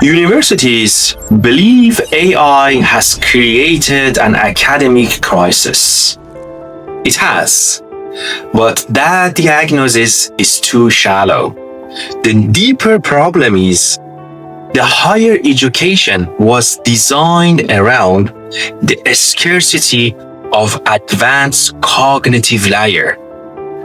Universities believe AI has created an academic crisis. It has, but that diagnosis is too shallow. The deeper problem is the higher education was designed around the scarcity of advanced cognitive layer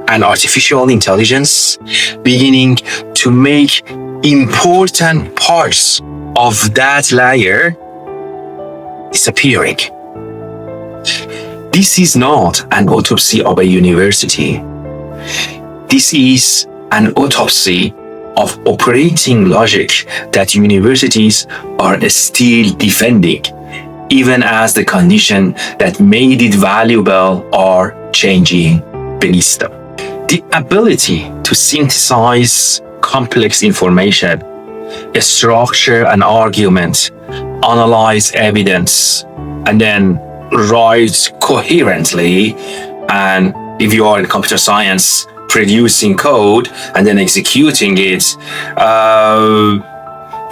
and artificial intelligence beginning to make important parts of that layer disappearing. This is not an autopsy of a university. This is an autopsy of operating logic that universities are still defending, even as the conditions that made it valuable are changing beneath them. The ability to synthesize complex information, structure an argument, analyze evidence, and then write coherently, and if you are in computer science, producing code and then executing it,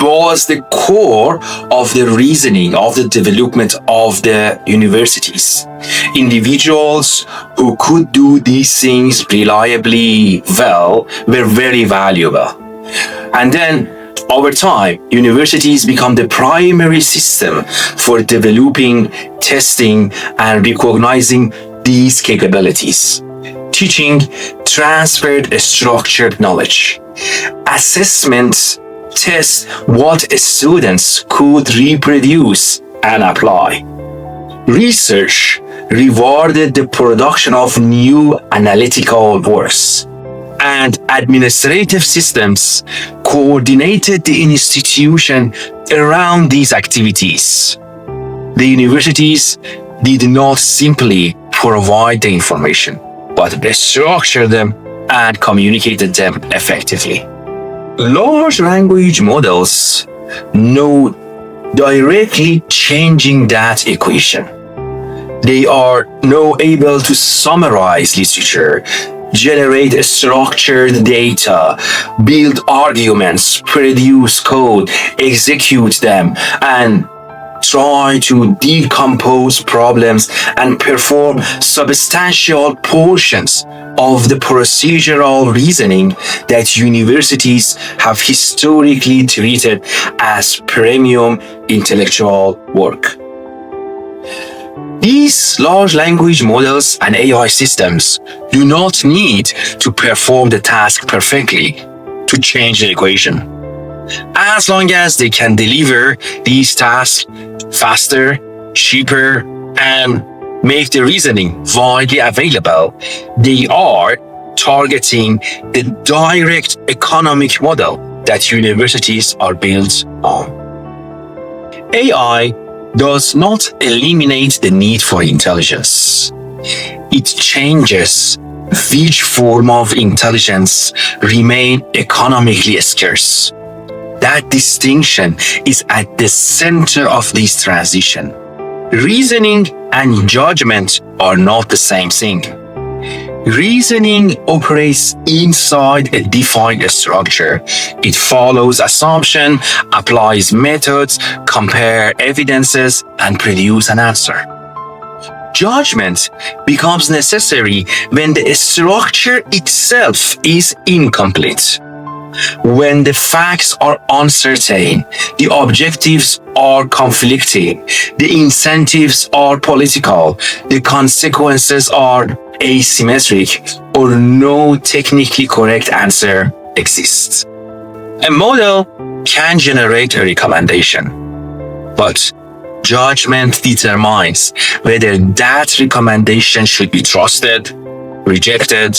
was the core of the reasoning of the development of the universities. Individuals who could do these things reliably well were very valuable. And then over time, universities become the primary system for developing, testing, and recognizing these capabilities. Teaching transferred structured knowledge. Assessments test what students could reproduce and apply. Research rewarded the production of new analytical works. And administrative systems coordinated the institution around these activities. The universities did not simply provide the information, but they structured them and communicated them effectively. Large language models know directly changing that equation. They are now able to summarize literature, generate structured data, build arguments, produce code, execute them, and try to decompose problems and perform substantial portions of the procedural reasoning that universities have historically treated as premium intellectual work. These large language models and AI systems do not need to perform the task perfectly to change the equation. As long as they can deliver these tasks faster, cheaper, and make the reasoning widely available, they are targeting the direct economic model that universities are built on. AI does not eliminate the need for intelligence. It changes which form of intelligence remain economically scarce. That distinction is at the center of this transition. Reasoning and judgment are not the same thing. Reasoning operates inside a defined structure. It follows assumption, applies methods, compare evidences, and produce an answer. Judgment becomes necessary when the structure itself is incomplete. When the facts are uncertain, the objectives are conflicting, the incentives are political, the consequences are asymmetric, or no technically correct answer exists. A model can generate a recommendation, but judgment determines whether that recommendation should be trusted, rejected,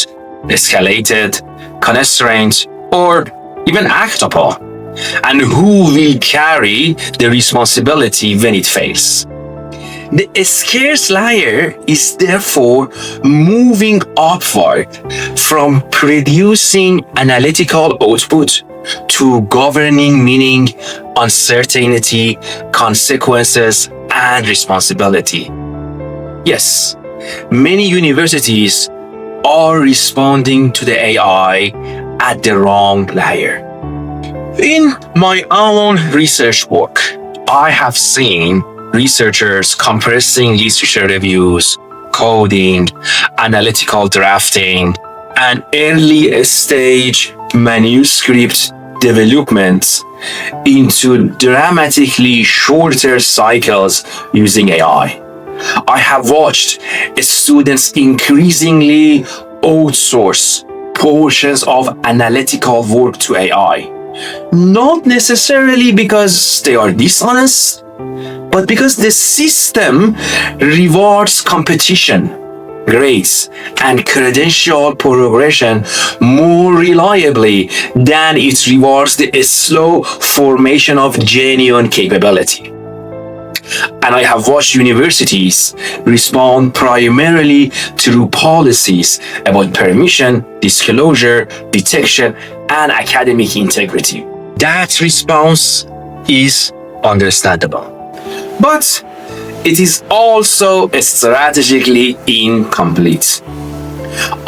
escalated, constrained, or even act upon, and who will carry the responsibility when it fails. The scarce layer is therefore moving upward from producing analytical output to governing meaning, uncertainty, consequences, and responsibility. Yes, many universities are responding to the AI at the wrong layer. In my own research work, I have seen researchers compressing literature reviews, coding, analytical drafting, and early stage manuscript development into dramatically shorter cycles using AI. I have watched students increasingly outsource portions of analytical work to AI. Not necessarily because they are dishonest, but because the system rewards competition, grades, and credential progression more reliably than it rewards the slow formation of genuine capability. And I have watched universities respond primarily through policies about permission, disclosure, detection, and academic integrity. That response is understandable. But it is also strategically incomplete.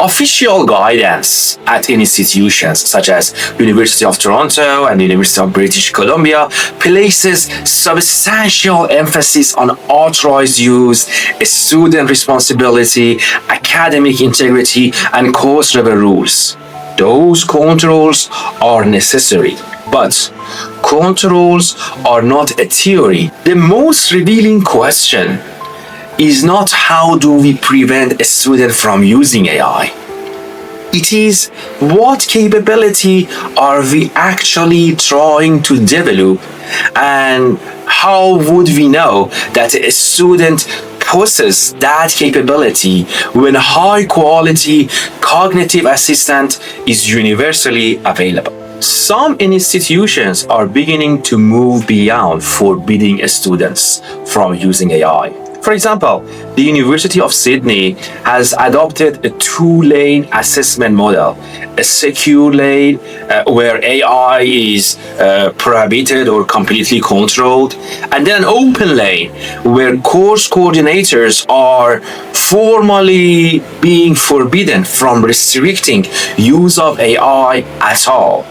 Official guidance at institutions such as University of Toronto and University of British Columbia places substantial emphasis on authorized use, student responsibility, academic integrity, and course level rules. Those controls are necessary, but controls are not a theory. The most revealing question is not how do we prevent a student from using AI. It is what capability are we actually trying to develop, and how would we know that a student possesses that capability when high quality cognitive assistant is universally available. Some institutions are beginning to move beyond forbidding students from using AI. For example, the University of Sydney has adopted a two-lane assessment model, a secure lane where AI is prohibited or completely controlled, and then an open lane where course coordinators are formally being forbidden from restricting use of AI at all.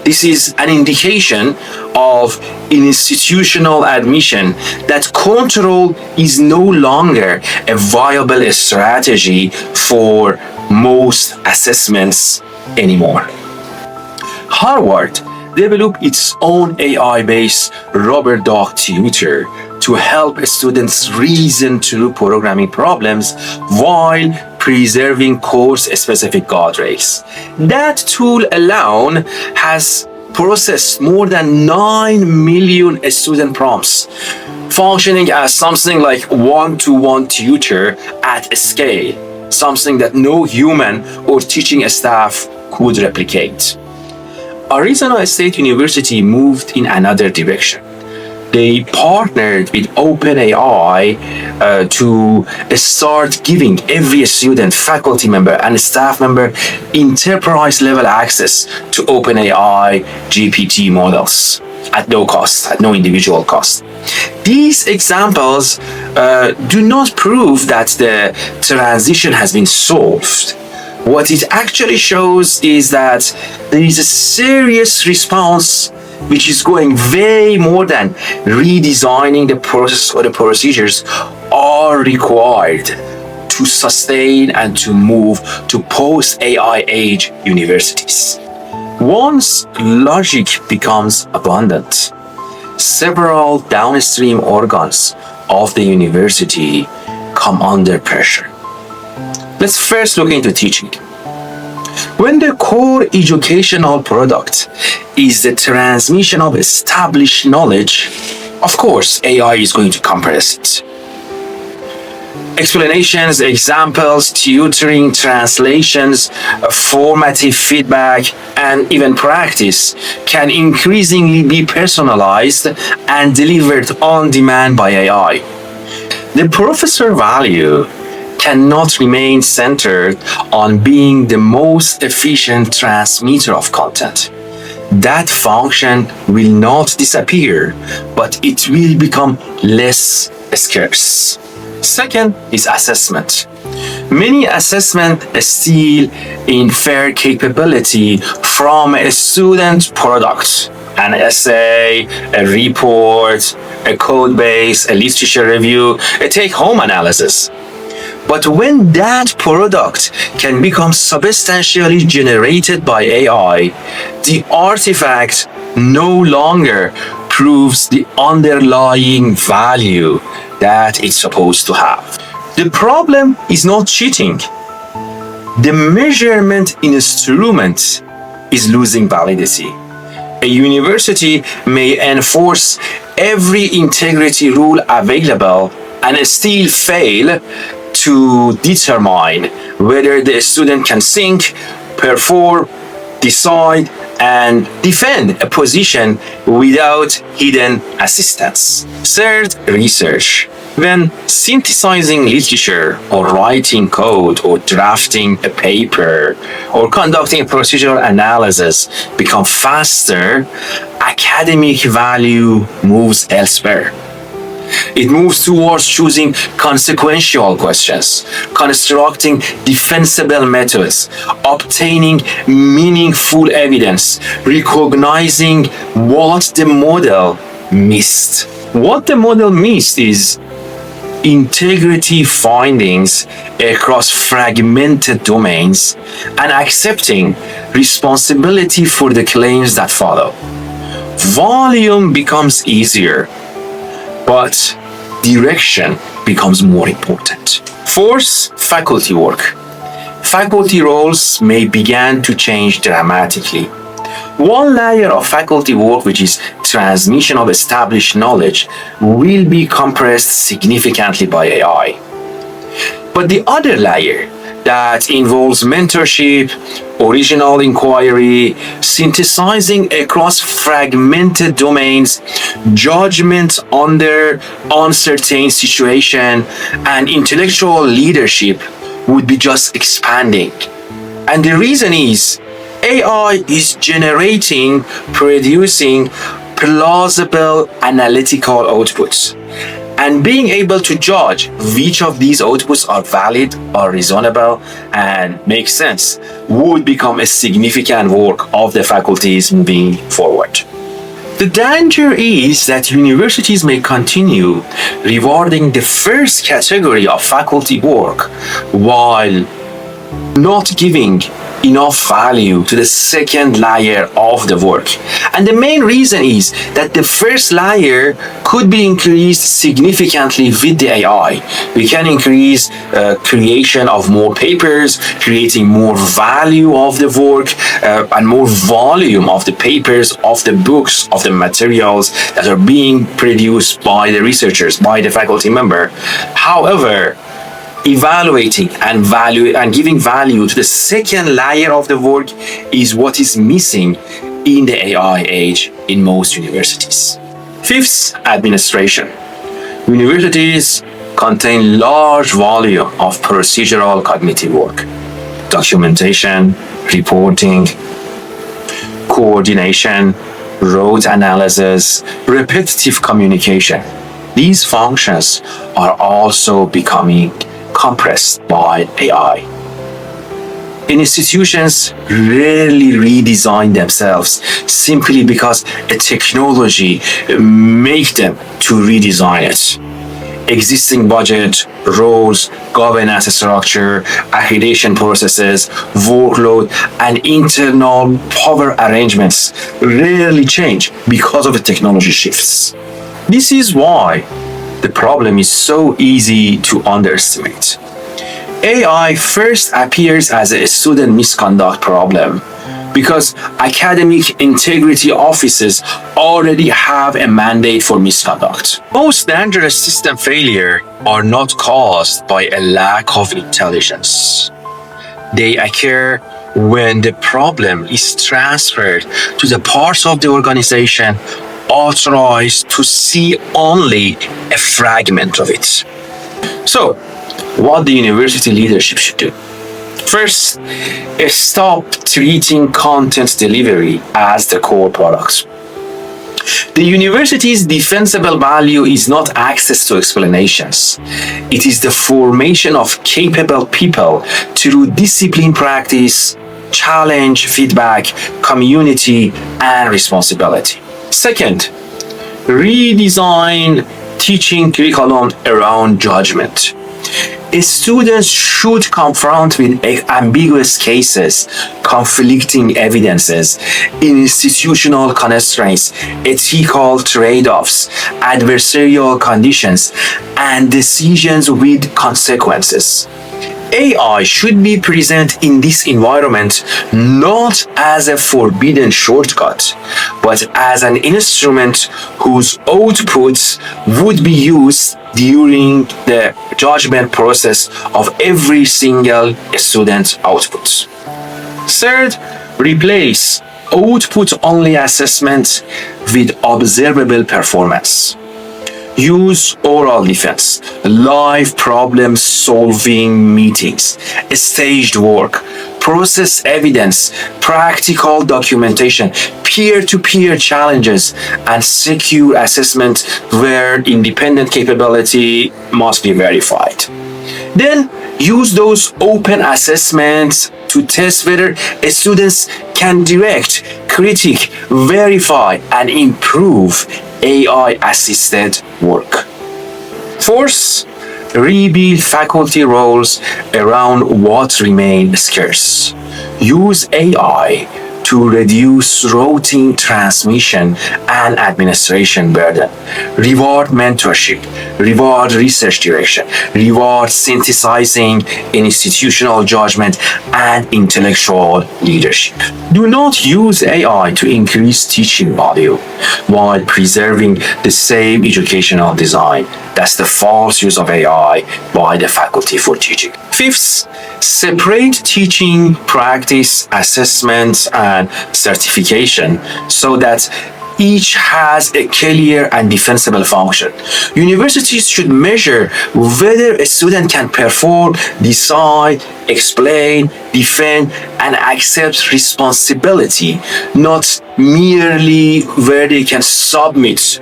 This is an indication of institutional admission that control is no longer a viable strategy for most assessments anymore. Harvard developed its own AI-based rubber dog tutor to help students reason through programming problems while preserving course-specific guardrails. That tool alone has processed more than 9 million student prompts, functioning as something like one-to-one tutor at scale, something that no human or teaching staff could replicate. Arizona State University moved in another direction. They partnered with OpenAI to start giving every student, faculty member, and staff member enterprise-level access to OpenAI GPT models at no cost, at no individual cost. These examples do not prove that the transition has been solved. What it actually shows is that there is a serious response which is going way more than redesigning the process or the procedures are required to sustain and to move to post-AI age universities. Once logic becomes abundant, several downstream organs of the university come under pressure. Let's first look into teaching. When the core educational product is the transmission of established knowledge, of course, AI is going to compress it. Explanations, examples, tutoring, translations, formative feedback, and even practice can increasingly be personalized and delivered on demand by AI. The professor value cannot remain centered on being the most efficient transmitter of content. That function will not disappear, but it will become less scarce. Second is assessment. Many assessments steal infer capability from a student product an essay, a report, a code base, a literature review, a take-home analysis. But when that product can become substantially generated by AI, the artifact no longer proves the underlying value that it's supposed to have. The problem is not cheating. The measurement instrument is losing validity. A university may enforce every integrity rule available and still fail to determine whether the student can think, perform, decide, and defend a position without hidden assistance. Third, research. When synthesizing literature or writing code or drafting a paper or conducting a procedural analysis become faster, academic value moves elsewhere. It moves towards choosing consequential questions, constructing defensible methods, obtaining meaningful evidence, recognizing what the model missed. What the model missed is integrity findings across fragmented domains and accepting responsibility for the claims that follow. Volume becomes easier, but direction becomes more important. Fourth, faculty work. Faculty roles may begin to change dramatically. One layer of faculty work, which is transmission of established knowledge, will be compressed significantly by AI. But the other layer that involves mentorship, original inquiry, synthesizing across fragmented domains, judgment under uncertain situation, and intellectual leadership would be just expanding. And the reason is AI is producing plausible analytical outputs. And being able to judge which of these outputs are valid or reasonable and make sense would become a significant work of the faculties moving forward. The danger is that universities may continue rewarding the first category of faculty work while not giving enough value to the second layer of the work. And the main reason is that the first layer could be increased significantly with the AI. We can increase creation of more papers, creating more value of the work, and more volume of the papers, of the books, of the materials that are being produced by the researchers, by the faculty member. However, evaluating and giving value to the second layer of the work is what is missing in the AI age in most universities. Fifth, administration. Universities contain large volume of procedural cognitive work, documentation, reporting, coordination, rote analysis, repetitive communication. These functions are also becoming compressed by AI. Institutions rarely redesign themselves simply because a technology makes them to redesign it. Existing budget, roles, governance structure, accreditation processes, workload, and internal power arrangements rarely change because of the technology shifts. This is why the problem is so easy to underestimate. AI first appears as a student misconduct problem because academic integrity offices already have a mandate for misconduct. Most dangerous system failure are not caused by a lack of intelligence. They occur when the problem is transferred to the parts of the organization authorized to see only a fragment of it. So, what the university leadership should do? First, stop treating content delivery as the core product. The university's defensible value is not access to explanations. It is the formation of capable people through discipline practice, challenge, feedback, community, and responsibility. Second, redesign teaching curriculum around judgment. Students should confront with ambiguous cases, conflicting evidences, institutional constraints, ethical trade-offs, adversarial conditions, and decisions with consequences. AI should be present in this environment not as a forbidden shortcut, but as an instrument whose outputs would be used during the judgment process of every single student's outputs. Third, replace output-only assessment with observable performance. Use oral defense, live problem-solving meetings, staged work, process evidence, practical documentation, peer-to-peer challenges, and secure assessment where independent capability must be verified. Then use those open assessments to test whether students can direct, critique, verify, and improve AI-assisted work. Fourth, rebuild faculty roles around what remain scarce. Use AI to reduce routine transmission and administration burden. Reward mentorship, reward research direction, reward synthesizing institutional judgment and intellectual leadership. Do not use AI to increase teaching value while preserving the same educational design. That's the false use of AI by the faculty for teaching. Fifth, separate teaching, practice, assessments, and certification so that each has a clear and defensible function. Universities should measure whether a student can perform, decide, explain, defend, and accept responsibility, not merely where they can submit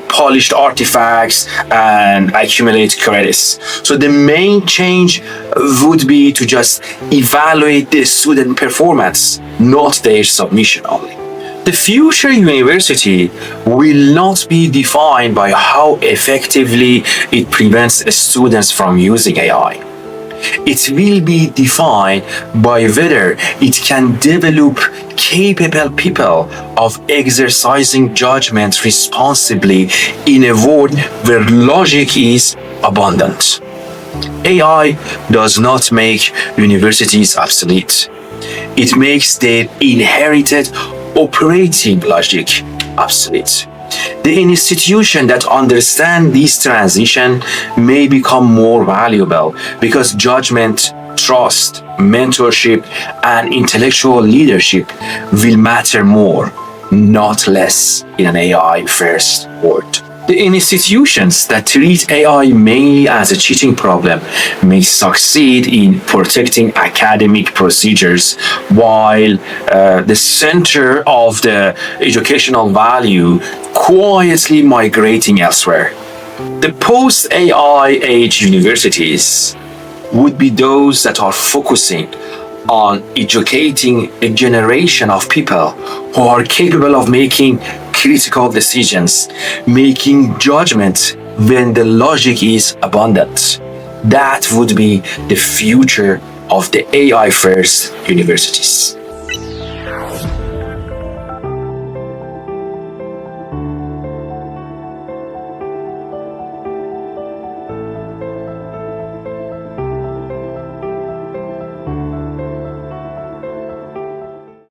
polished artifacts and accumulate credits. So the main change would be to just evaluate the student performance, not their submission only. The future university will not be defined by how effectively it prevents students from using AI. It will be defined by whether it can develop capable people of exercising judgment responsibly in a world where logic is abundant. AI does not make universities obsolete. It makes their inherited operating logic obsolete. The institution that understands this transition may become more valuable because judgment, trust, mentorship, and intellectual leadership will matter more, not less, in an AI-first world. The institutions that treat AI mainly as a cheating problem may succeed in protecting academic procedures while the center of the educational value quietly migrating elsewhere. The post-AI age universities would be those that are focusing on educating a generation of people who are capable of making critical decisions, making judgment when the logic is abundant. That would be the future of the AI-first universities.